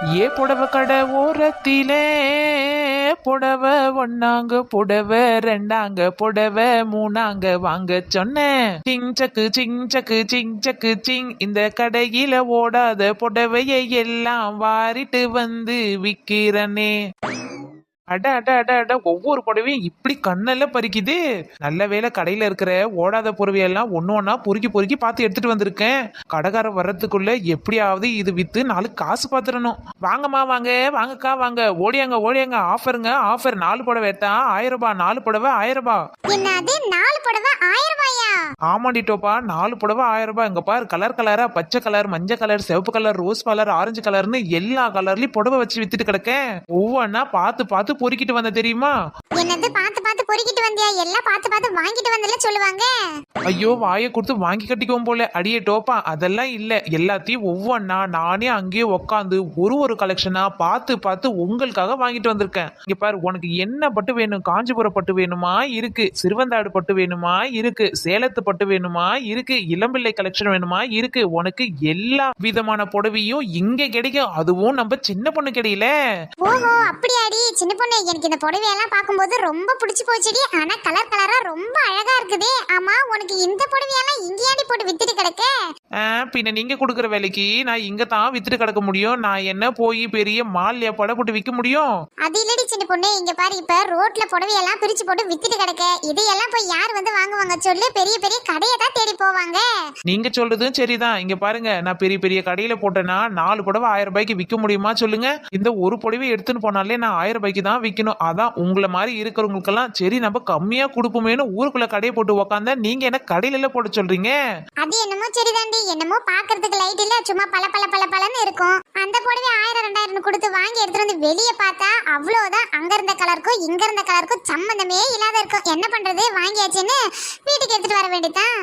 ஏ புடவை கடை ஓரத்திலே புடவை ஒன்னாங்க புடவை ரெண்டாங்க புடவை மூணாங்க வாங்க சொன்னேன். சிங் சக்கு சிங் சக்கு சிங் சக்கு சிங் இந்த கடையில ஓடாத புடவையை எல்லாம் வாரிட்டு வந்து விக்கிறனே. அட அட அட அட ஒவ்வொரு புடவையும் இப்படி கண்ணெல்லாம் பறிக்குது. நல்ல வேளை கடையில இருக்கிற ஓடாத புடவையெல்லாம் ஒன்னு ஒன்னா பொறுக்கி பொறுக்கி பார்த்து எடுத்துட்டு வந்திருக்கேன். கடைக்காரர் வர்றதுக்குள்ள எப்படியாவது இது வித்து 4 காசு பாத்துறணும். வாங்கம்மா வாங்க, வாங்கக்கா வாங்க, ஓடியாங்க ஓடியாங்க, ஆஃபருங்க ஆஃபர். 4 புடவை எடுத்தா 1000 ரூபாய், 4 புடவை 1000 ரூபாய். என்னது 4 புடவை 1000 ரூபாயா? ஆமாண்டி டோப்பா, 4 புடவை 1000 ரூபாய். இங்க பாரு, கலர் கலரா பச்சை கலர், மஞ்சள் கலர், சிவப்பு கலர், ரோஸ் கலர், ஆரஞ்சு கலர்னு எல்லா கலர்லயும் புடவை வச்சு வித்துட்டு கிடக்கேன். ஒவ்வொன்னா பார்த்து பார்த்து பொறுக்கிட்டு வந்த தெரியுமா? என்னது பார்த்து பார்த்து பொறுக்கிட்டு வந்தியா? எல்லாம் பார்த்து பார்த்து வாங்கிட்டு வந்தல சொல்லுவாங்க. ஐயோ, வாயை கொடுத்து வாங்கி கட்டிக்குவோம் போல. அடியே டோப்பா, அதெல்லாம் இல்ல. எல்லாத்தையும் ஒவ்வொன்னா நானே அங்கேயே உட்காந்து ஒரு கலெக்ஷனா பார்த்து பார்த்து உங்களுக்காக வாங்கிட்டு வந்திருக்கேன். இங்க பாரு, உனக்கு என்ன பட்டு வேணும்? காஞ்சிபுரம் பட்டு வேணுமா? இருக்கு. சிறுவந்தாடு பட்டு வேணுமா? இருக்கு. சேலத்து பட்டு வேணுமா? இருக்கு. இளம்பிள்ளை கலெக்ஷன் வேணுமா? இருக்கு. உனக்கு எல்லா விதமான புடவையும் இங்க கிடைக்கும். அதுவும் நம்ம சின்ன பொண்ணு கிடையில. ஓஹோ, அப்படியாடி சின்ன பொண்ணு. எனக்கு இந்த புடவையெல்லாம் பார்க்கும்போது ரொம்ப பிடிச்சு போச்சுடி. ஆனா கலர் கலரா ரொம்ப அழகா இருக்குதே. ஆமா, உனக்கு இந்த புடவையெல்லாம் இங்கேயாடி போட்டு வித்துட்டு கிடக்க? பின்ன நீங்க கொடுக்குற வேலைக்கு நான் இங்க தான் வித்துட்டு கிடக்க முடியும். நான் என்ன போய் பெரிய மால்லையா பட போட்டு விற்க முடியும்? அது இல்லடி சின்ன பொண்ணு. இங்க பாரு, இப்ப ரோட்ல புடவையெல்லாம் பிரிச்சு போட்டு வித்துட்டு கிடக்க. இதையெல்லாம் போய் யார் வந்து வாங்குவாங்க சொல்லு? பெரிய பெரிய கடையை தான் தேடி போவாங்க. நீங்க சொல்றதும் சரிதான். இங்க பாருங்க, நான் பெரிய பெரிய கடையில போட்டேன்னா 4 புடவை 1000 ரூபாய்க்கு விற்க முடியுமா சொல்லுங்க? இந்த ஒரு புடவை எடுத்துன்னு போனாலே நான் 1000 ரூபாய்க்கு தான் விற்கணும். அதான் உங்களை மாதிரி இருக்கிறவங்களுக்கெல்லாம் சரி நம்ம கம்மியா கொடுப்போமேனு ஊருக்குள்ள கடையை போட்டு உக்காந்தா, நீங்க என்ன கடையில போட்டு சொல்றீங்க? அது என்னமோ சரிதாண்டி. என்னமோ பாக்குறதுக்கு லைட் இல்ல, சும்மா பல பல பல பலன்னு இருக்கும். அந்த புடவை 1000 2000 கொடுத்து வாங்கி எடுத்துட்டு வந்து வெளியே பார்த்தா அவ்வளவுதான். அங்க இருந்த கலருக்கும் இங்க இருந்த கலருக்கும் சம்பந்தமே இல்லாத இருக்கும். என்ன பண்றது, வாங்கியாச்சுன்னு வீட்டுக்கு எடுத்துட்டு வர வேண்டியதான்.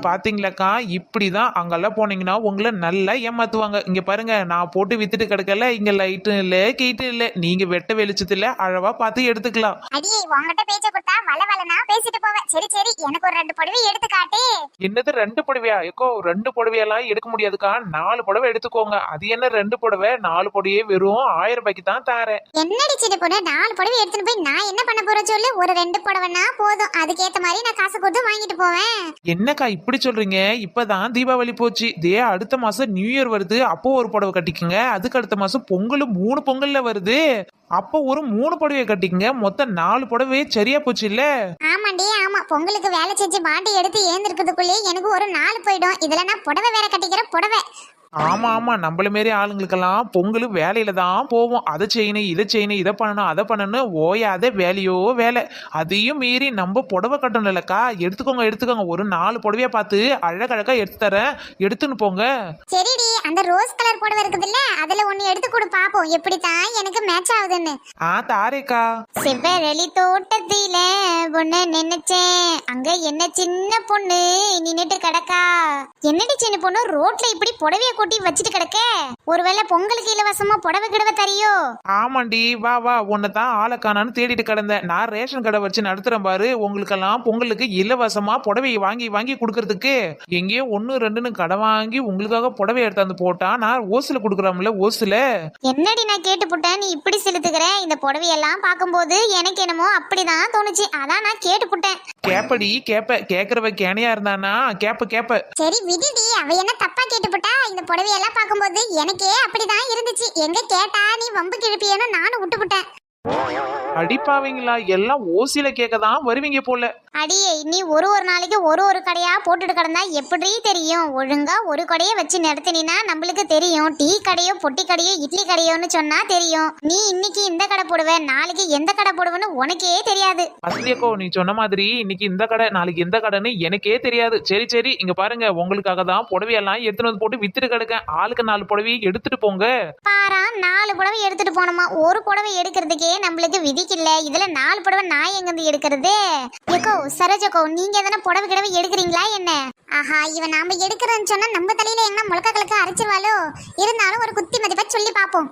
பாத்தீங்களாக்கா, இப்படிதான் அங்கெல்லாம் போனீங்கன்னா உங்களை நல்லா ஏமாத்துவாங்க. இங்க பாருங்க, நான் போட்டு வித்துட்டு கிடக்கல. இங்க லைட்டும் இல்ல கீட்டும் இல்ல. நீங்க வெட்ட வெளிச்சத்துல அழவா பார்த்து எடுத்துக்கலாம். அடியே, உங்ககிட்ட பேச்ச கொடுத்தா வள வளனா பேசிட்டு போவேன். சரி சரி, எனக்கு ஒரு 2 புடவை எடுத்து காட்டு. என்னது 2 புடவையா? எக்கோ 2 புடவையெல்லாம் எடுக்க முடியாதுக்கா. 4 புடவை எடுத்துக்கோங்க. அது என்ன 2 புடவை? 4 புடவையே வெறும் 1000 ரூபாய்க்கு தான் தாரேன். என்னடி சின்ன பொண்ணு, 4 புடவை எடுத்துட்டு போய் நான் என்ன பண்ண போறேன் சொல்லு? ஒரு 2 புடவைனா போதும். அதுக்கேத்த மாதிரி நான் காசு கொடுத்து வாங்கிட்டு போவேன். என்னக்கா இப்படி சொல்றீங்க? இப்பதான் தீபாவளி போச்சு. அடுத்த மாசம் நியூ இயர் வருது. அப்போ ஒரு புடவை கட்டிக்குங்க. அதுக்கு அடுத்த மாசம் பொங்கல் 3 பொங்கல்ல வருது. அப்போ ஒரு 3 புடவையை கட்டிக்குங்க. மொத்தம் 4 புடவை சரியா போச்சு இல்ல? ஆமாண்டி ஆமா. பொங்கலுக்கு வேலை செஞ்சு பாண்டி எடுத்து ஏந்திருக்கிறதுக்குள்ளே எனக்கு ஒரு 4 போயிடும். இதுல நான் புடவை வேற கட்டிக்கிற புடவை. ஆமா ஆமா, நம்மள மாரி ஆளுங்களுக்கெல்லாம் பொங்கல் வேலையில தான் போவோம். அதை செய்யணும் இதை செய்யணும், இதை பண்ணணும் அதை பண்ணணும், ஓயாத வேலையோ வேலை. அதையும் மீறி நம்ம புடவை கட்டணும் இல்லக்கா. எடுத்துக்கோங்க எடுத்துக்கோங்க. ஒரு 4 புடவையா பார்த்து அழகழகா எடுத்து தரேன். எடுத்துன்னு போங்க. சரிடி, அந்த ரோஸ் கலர் புடவை இருக்குதுல்ல, அதுல ஒன்னு எடுத்து கொடு பாப்போம் எப்படித்தான் எனக்கு மேட்ச் ஆகுதுன்னு. தாரேக்கா. சிவரளி தோட்டத்தில பொண்ணு நினைச்சேன், அங்க என்ன சின்ன பொண்ணு நின்னுட்டு கிடக்கா. என்னடி சின்ன பொண்ணு ரோட்ல இப்படி புடவைய கொட்டி வச்சிட்டு கிடக்க? ஒருவேளை பொங்கலுக்கு இலவசமா புடவை கிடவ தரியோ? ஆமாண்டி, வா வா, உன்னதான் ஆளக்கானான்னு தேடிட்டு கிடந்தேன். நான் ரேஷன் கடை வச்சு நடத்துறேன் பாரு. உங்களுக்கெல்லாம் பொங்கலுக்கு இலவசமா புடவையை வாங்கி வாங்கி கொடுக்கறதுக்கு. எங்கேயோ 1 2ன்னு கடை வாங்கி உங்களுக்காக புடவை எடுத்தாந்து போட்டா நான் ஓசுல கொடுக்குறோம்ல, ஓசுல. என்னடி நான் கேட்டு புட்டேன், நீ இப்படி செலுத்துக்கிற? இந்த புடவையெல்லாம் பார்க்கும்போது எனக்கு என்னமோ அப்படிதான் தோணுச்சு. அதான் நான் கேட்டு புட்டேன். கேப்படி கேப்ப. கேக்குறவ கேனையா இருந்தானா கேப்ப. சரி விடுடி, அவ என்ன தப்பா கேட்டு புட்டா? இந்த புடவையெல்லாம் பார்க்கும்போது எனக்கே அப்படிதான் இருந்துச்சு. எங்க கேட்டா நீ வம்பு கிழப்பியன்னு நானும் விட்டுப்புட்டேன். அடிப்பாவீங்களா? எல்லாம் ஓசில கேட்கதான் வருவீங்க போல. அடியே, நீ ஒரு நாளைக்கு ஒரு கடையா போட்டுட்டு கிடந்தா எப்படி தெரியும்? ஒழுங்கா ஒரு கடையை வச்சு நடத்தினா நம்மளுக்கு தெரியும். டீ கடையோ பொட்டி கடையோ இட்லி கடையோன்னு சொன்னா தெரியும். நீ இன்னைக்கு இந்த கடை போடுவ, நாளைக்கு எந்த கடை போடுவேன்னு உனக்கே தெரியாது. அசலியக்கோ, நீ சொன்ன மாதிரி இன்னைக்கு இந்த கடை நாளைக்கு எந்த கடைன்னு எனக்கே தெரியாது. சரி சரி, இங்க பாருங்க, உங்களுக்காக தான் புடவையெல்லாம் எடுத்துட்டு வந்து போட்டு வித்துட்டு கிடக்க. ஆளுக்கு 4 புடவையை எடுத்துட்டு போங்க. பாரா, 4 புடவை எடுத்துட்டு போனோமா? ஒரு புடவை எடுக்கிறதுக்கே நம்மளுக்கு விதிக்கல. இதுல 4 புடவை நான் எங்கிருந்து எடுக்கிறது? ஏக்கோ சரோஜக்கோ, நீங்க எதனா புடவை கிடவை எடுக்கிறீங்களா என்ன? ஆஹா, இவன் நாம எடுக்கிறன்னு சொன்னா நம்ம தலையில எங்க முழக்க கலக்க அரைச்சிருவாளோ? இருந்தாலும் ஒரு குத்தி மதிப்பா சொல்லி பாப்போம்.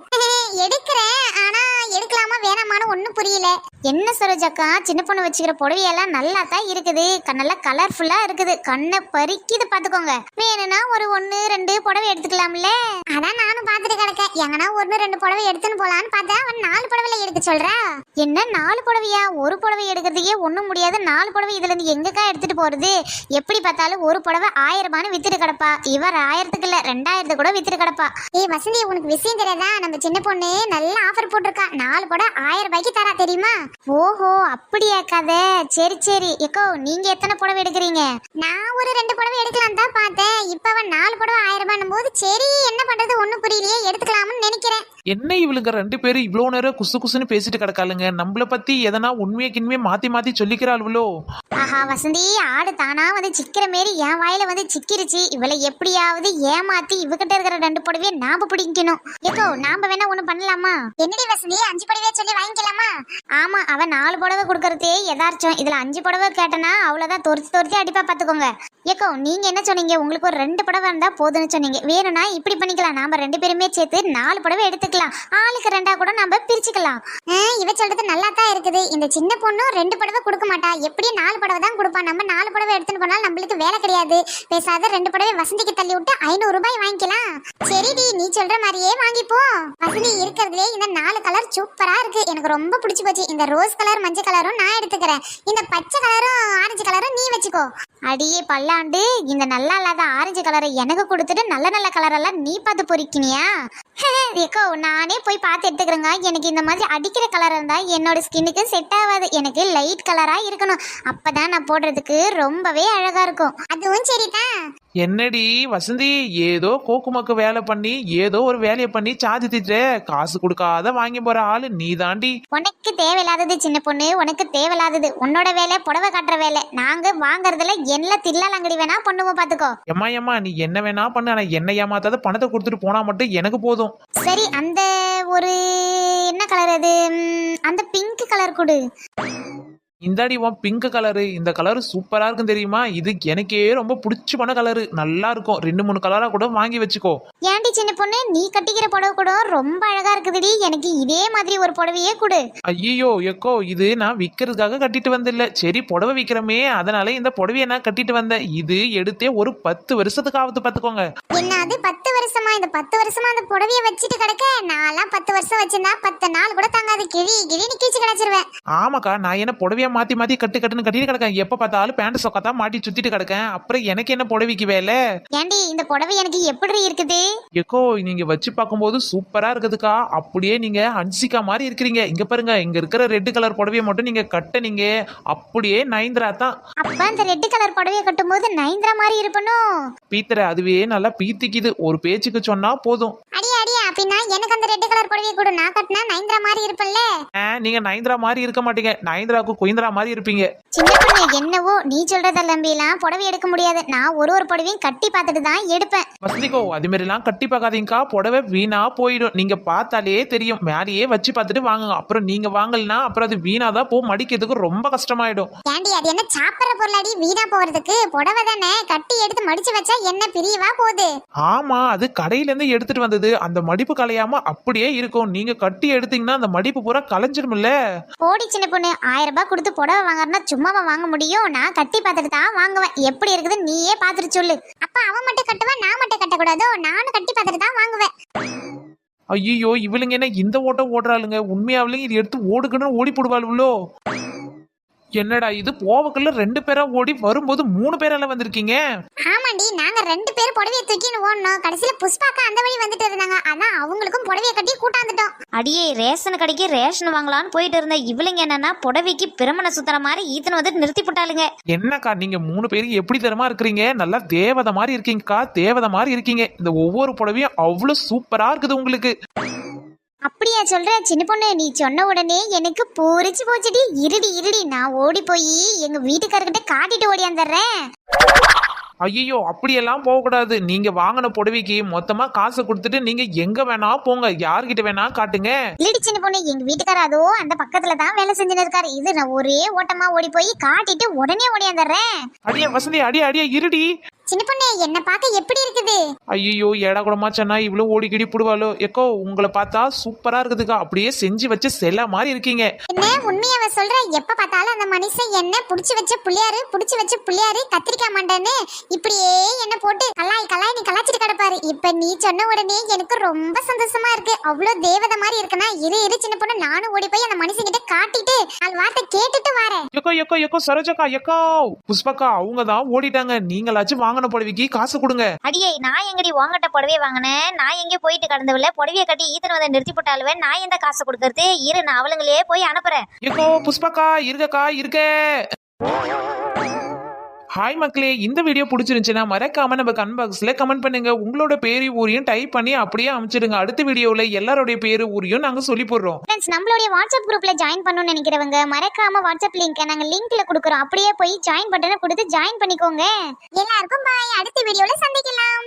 எடுக்கிறேன், ஆனா எடுக்கலாமா வேணாமான்னு ஒண்ணும் புரியல. என்ன சரோஜாக்கா, சின்ன பொண்ணு வச்சுக்கிற புடவையெல்லாம் நல்லா தான் இருக்குது, நல்லா கலர்ஃபுல்லா இருக்குது, கண்ணை பறிக்குது பாத்துக்கோங்க. வேணும்னா ஒரு 1-2 புடவை எடுத்துக்கலாம்ல. அதான் நானும் பாத்துட்டு கிடக்கேன். எங்கன்னா 1-2 புடவை எடுத்துன்னு போலான்னு பார்த்தா அவன் 4 புடவைல எடுக்க சொல்றா. என்ன 4 புடவையா? ஒரு புடவை எடுக்கிறதுக்கே ஒண்ணும் முடியாது, 4 புடவை இதுல இருந்து எங்கக்கா எடுத்துட்டு போறது? எப்படி பார்த்தாலும் ஒரு புடவை 1000 ரூபான்னு வித்துட்டு கிடப்பா. இவர் 1000க்கு இல்ல 2000 கூட வித்துட்டு கிடப்பா. ஏய் வசந்தி, உனக்கு விஷயம் தெரியாதா? நம்ம சின்ன பொண்ணு நல்ல ஆஃபர் போட்டிருக்கா. 4 புடவை 1000 ரூபாய்க்கு தரா, தெரியுமா? ஓஹோ, அப்படியா கதை? சரி சரி. எக்கோ, நீங்க எத்தனை புடவை எடுக்கிறீங்க? நான் ஒரு 2 புடவை எடுக்கலாம் தான் பார்த்தேன். இப்ப அவன் 4 புடவை 1000 ரூபாய் போது சரி என்ன பண்றது ஒண்ணும் புரியலையே, எடுத்துக்கலாம்னு நினைக்கிறேன். என்ன இவளுங்க 2 பேரும் இவ்வளோ நேரம் குசு குசுன்னு பேசிட்டு கிடக்காளுங்க? நம்மள பத்தி எதனா உண்மையை கிண்மையை மாத்தி மாத்தி சொல்லிக்கிறாள்வளோ? ஆஹா வசந்தி, ஆடு தானா வந்து சிக்கிற மாரி என் வாயில வந்து சிக்கிருச்சு. இவளை எப்படியாவது ஏமாத்தி இவகிட்ட இருக்கிற 2 புடவையை நாம பிடிக்கணும். எக்கோ, நாம வேணா ஒண்ணு பண்ணலாமா? என்னடி வசந்தி, 5 புடவையே சொல்லி வாங்கிக்கலாமா? ஆமா, அவன் 4 புடவை கொடுக்கறதே எதார்த்தம். இதுல 5 புடவை கேட்டனா அவ்வளவுதான், தொரிச்சு அடிப்பா பாத்துக்கோங்க. ஏக்கோ, நீங்க என்ன சொன்னீங்க? உங்களுக்கு ஒரு 2 புடவை இருந்தா போதும்னு சொன்னீங்க. வேணும்னா இப்படி பண்ணிக்கலாம், நாம 2 பேருமே சேர்த்து 4 புடவை எடுத்துக்கலாம். ஆளுக்கு 2 கூட நம்ம பிரிச்சுக்கலாம். இவ சொல்றது நல்லா தான் இருக்குது. இந்த சின்ன பொண்ணும் 2 புடவை கொடுக்க மாட்டா, எப்படியும் 4 புடவை தான் கொடுப்பா. நம்ம 4 புடவை எடுத்துட்டு போனாலும் நம்மளுக்கு வேலை கிடையாது. பேசாத 2 புடவை வசந்திக்கு தள்ளி விட்டு 500 ரூபாய் வாங்கிக்கலாம். சரிடி, நீ சொல்ற மாதிரியே வாங்கிப்போம். வசந்தி, இருக்கிறதுலே இந்த 4 கலர் சூப்பரா இருக்கு, எனக்கு ரொம்ப பிடிச்சு போச்சு. இந்த ரோஸ் கலர் மஞ்சள் கலரும் நான் எடுத்துக்கிறேன், இந்த பச்சை கலரும் ஆரஞ்சு கலரும் நீ வச்சுக்கோ. அடியே பல்லாண்டு, இந்த நல்லா இல்லாத ஆரஞ்சு கலரை எனக்கு கொடுத்துட்டு நல்ல நல்ல கலர் எல்லாம் நீ பார்த்து பொறிக்கினியா? ஏக்கோ, நானே போய் பார்த்து எடுத்துக்கிறேங்க. எனக்கு இந்த மாதிரி அடிக்கிற கலர் இருந்தா என்னோட ஸ்கின்னுக்கு செட் ஆகாது. எனக்கு லைட் கலரா இருக்கணும், அப்பதான் நான் போடுறதுக்கு ரொம்பவே அழகா இருக்கும். அதுவும் சரிதான். என்னடி வசந்தி, ஏதோ கோக்குமக்கு வேலை பண்ணி ஏதோ ஒரு வேலையை பண்ணி சார்ஜ் திட்டு காசு கொடுக்காத வாங்கி போற ஆளு நீ தாண்டி. உனக்கு தேவையில்லாதது சின்ன பொண்ணு, உனக்கு தேவையில்லாதது உன்னோட வேலை, புடவை காட்டுற வேலை. நாங்க வாங்குறதுல என்ன தில்லால் அங்கடி வேணா பண்ணுவோம் பாத்துக்கோ. எம்மா நீ என்ன வேணா பண்ணு, ஆனா என்ன ஏமாத்தாத, பணத்தை கொடுத்துட்டு போனா மட்டும் எனக்கு போதும். சரி, அந்த ஒரு என்ன கலர் அது? அந்த பிங்க் கலர் கொடு. இந்தாடி உன் பிங்க் கலரு, இந்த கலரு சூப்பரா இருக்கும் தெரியுமா? இது எனக்கே ரொம்ப பிடிச்சி போன கலரு, நல்லா இருக்கும். 2-3 கலரா கூட வாங்கி வச்சுக்கோ. ஏன்டி சின்ன பொண்ணு, நீ கட்டிக்கிற புடவை கூட ரொம்ப அழகா இருக்குதுடி, எனக்கு இதே மாதிரி ஒரு புடவையே கொடு. ஐயோ எக்கோ, இது நான் விற்கிறதுக்காக கட்டிட்டு வந்தில்ல. சரி புடவை விற்கிறமே, அதனால இந்த புடவையை நான் கட்டிட்டு வந்தேன். இது எடுத்தே ஒரு 10 வருஷத்துக்கு ஆகுது பாத்துக்கோங்க. என்னது 10 வருஷமா? இந்த 10 வருஷமா அந்த புடவைய வச்சுட்டு கிடக்க? நான்லாம் 10 வருஷம் வச்சிருந்தா 10 நாள் கூட தாங்காது, கிழின்னு கீச்சு கிடச்சிருவேன். ஆமாக்கா, நான் என்ன புடவையா மாத்தி கட்டுன்னு கட்டிட்டு கிடக்கேன். எப்ப பார்த்தாலும் பேண்ட் சொக்கத்தான் மாட்டி சுத்திட்டு கிடக்கேன். அப்புறம் எனக்கு என்ன புடவைக்கு வேலை? ஏண்டி, இந்த புடவை எனக்கு எப்படி இருக்குது? எக்கோ, நீங்க வச்சு பார்க்கும்போது சூப்பரா இருக்குதுக்கா. அப்படியே நீங்க ஹன்சிகா மாதிரி இருக்கிறீங்க. இங்க பாருங்க, இங்க இருக்கிற ரெட் கலர் புடவையை மட்டும் நீங்க கட்டனீங்க, அப்படியே நயன்தரா தான். அப்ப அந்த ரெட் கலர் புடவையை கட்டும் போது நயன்தரா மாதிரி இருப்பணும். பீத்தர, அதுவே நல்லா பீத்திக்குது. ஒரு பேச்சுக்கு சொன்னா போதும். அடியா அப்படின்னா எனக்கு அந்த ரெட் கலர் புடவையை கூட நான் கட்டினா நயன்தரா மாதிரி இருப்பல்ல? நீங்க நயன்தரா மாதிரி இருக்க மாட்டீங்க, நயன்தராக்கு குயிந்திரா மாதிரி இருப்பீங்க. சின்ன பொண்ணு, என்னவோ நீ சொல்றத நம்பிலாம் புடவை எடுக்க முடியாது. நான் ஒரு புடவையும் கட்டி பார்த்துட்டு தான் எடுப்பேன். வசதிக்கோ, அது மாதிரி எல்லாம் கட்டி பார்க்காதீங்கக்கா, புடவை வீணா போயிடும். நீங்க பார்த்தாலே தெரியும், மேலேயே வச்சு பார்த்துட்டு வாங்குங்க. அப்புறம் நீங்க வாங்கலனா அப்புறம் அது வீணாதான் போ, மடிக்கிறதுக்கு ரொம்ப கஷ்டமாயிடும். ஏண்டி, அது என்ன சாப்பிட்ற பொருளாடி வீணா போறதுக்கு? புடவை தானே, கட்டி எடுத்து மடிச்சு வச்சா என்ன பிரியவா போகுது? ஆமா, அது கடையில இருந்து எடுத்துட்டு வந்தது, அந்த மடிப்பு கலையாம அப்படியே இருக்கும். நீங்க கட்டி எடுத்தீங்கன்னா அந்த மடிப்பு பூரா கலைஞ்சிடும்ல. போடி சின்ன பொண்ணு, 1000 ரூபாய் கொடுத்து புடவை வாங்குறனா சும்மாவா வாங்க முடியும்? நான் கட்டி பார்த்துட்டு தான் வாங்குவேன். எப்படி இருக்குது நீயே பார்த்துட்டு சொல்லு. அப்ப அவன் மட்டும் கட்டுவா, நான் மட்டும் கட்டக்கூடாதோ? நானும் கட்டி பார்த்துட்டு தான் வாங்குவேன். ஐயோ, இவளுங்க என்ன இந்த ஓட்டம் ஓடுறாளுங்க? உண்மையாவிலையும் இது எடுத்து ஓடுக்கணும்னு ஓடி போடுவாளுவளோ? என்னடா இது, போவக்குள்ள 2 பேரா ஓடி வரும்போது 3 பேரால வந்திருக்கீங்க. ஆமாண்டி, நாங்க 2 பேர் புடவைய தூக்கின்னு ஓடணும். கடைசியில புஷ்பாக்கா அந்த வழி வந்துட்டு இருந்தாங்க, அதான் அவங்களுக்கும் புடவைய கட்டி கூட்டாந்துட்டோம். அடியே, ரேஷன் கடைக்கு ரேஷன் வாங்கலான்னு போயிட்டு இருந்த இவளுங்க என்னன்னா புடவைக்கு பிரமண சுத்தர மாதிரி ஈத்தனை வந்து நிறுத்தி போட்டாளுங்க. என்னக்கா, நீங்க 3 பேரும் எப்படி தரமா இருக்கிறீங்க? நல்லா தேவதை மாதிரி இருக்கீங்கக்கா, தேவதை மாதிரி இருக்கீங்க. இந்த ஒவ்வொரு புடவையும் அவ்வளவு சூப்பரா இருக்குது உங்களுக்கு. அப்படியா சொல்ற சின்ன பொண்ணு? நீ சொன்ன உடனே எனக்கு பூரிச்சு போச்சுடி. இருடி, நான் ஓடி போய் எங்க வீட்டுக்காரர்கிட்ட காட்டிட்டு ஓடியாந்துடுறேன். ஐயோ, அப்படியெல்லாம் போகக்கூடாது. நீங்க வாங்கின புடவைக்கு மொத்தமா காசை கொடுத்துட்டு நீங்க எங்க வேணா போங்க, யார்கிட்ட வேணா காட்டுங்க. இல்லடி சின்ன பொண்ணு, எங்க வீட்டுக்காரர் அதோ அந்த பக்கத்துல தான் வேலை செஞ்சுன்னு இருக்காரு. இது நான் ஒரே ஓட்டமா ஓடி போய் காட்டிட்டு உடனே ஓடியாந்துடுறேன். அடியா வசந்தி, அடியா இருடி. சின்ன பொண்ணு என்ன பார்க்க எப்படி இருக்குது? ஐயோ ஏடா கூடமா சொன்னா இவ்வளவு ஓடிக்கிடி புடுவாளோ. எக்கோ உங்களை பார்த்தா சூப்பரா இருக்குதுக்கா, அப்படியே செஞ்சு வச்சு செல்ல மாதிரி இருக்கீங்க. என்ன உண்மையாவ சொல்ற? எப்ப பார்த்தாலும் அந்த மனுஷன் என்ன புடிச்சு வச்ச புள்ளியாரு கத்திரிக்காய் மண்டன்னு இப்படியே என்ன போட்டு கலாய் நீ கலாச்சிட்டு கிடப்பாரு. இப்ப நீ சொன்ன உடனே எனக்கு ரொம்ப சந்தோஷமா இருக்கு. அவ்வளவு தேவதை மாதிரி இருக்குன்னா இரு சின்ன பொண்ணு, நானும் ஓடி போய் அந்த மனுஷன் கிட்ட காட்டிட்டு நாலு வார்த்தை கேட்டுட்டு வரேன். எக்கோ சரோஜக்கா, எக்கோ புஷ்பக்கா அவங்க தான் ஓடிட்டாங்க. நீங்களாச்சும் வாங்கின புடவைக்கு காசு கொடுங்க. அடியே நான் எங்கடி உங்ககிட்ட புடவைய வாங்கினேன்? நான் எங்கே போயிட்டு கடந்தவில்ல, புடவைய கட்டி ஈத்தனவதை நிறுத்தி போட்டாலுவேன். நான் எந்த காசு கொடுக்கறது? இரு நான் அவளுங்களே போய் அனுப்புறேன். எக்கோ புஷ்பக்கா இருக்க. ஹாய் மக்களே, இந்த வீடியோ பிடிச்சிருந்துச்சுன்னா மறக்காம நம்ம கமெண்ட் பாக்ஸ்ல கமெண்ட் பண்ணுங்க. உங்களோட பேரு ஊரையும் டைப் பண்ணி அப்படியே அமைச்சிடுங்க. அடுத்த வீடியோல எல்லாரோட பேரு ஊரையும் நாங்க சொல்லி போடுறோம். ஃப்ரெண்ட்ஸ், நம்மளுடைய வாட்ஸ்அப் குரூப்ல ஜாயின் பண்ணணும்னு நினைக்கிறவங்க மறக்காம வாட்ஸ்அப் லிங்க் நாங்க லிங்க்ல கொடுக்குறோம். அப்படியே போய் ஜாயின் பட்டனை கொடுத்து ஜாயின் பண்ணிக்கோங்க. எல்லாருக்கும் பாய். அடுத்த வீடியோல சந்திக்கலாம்.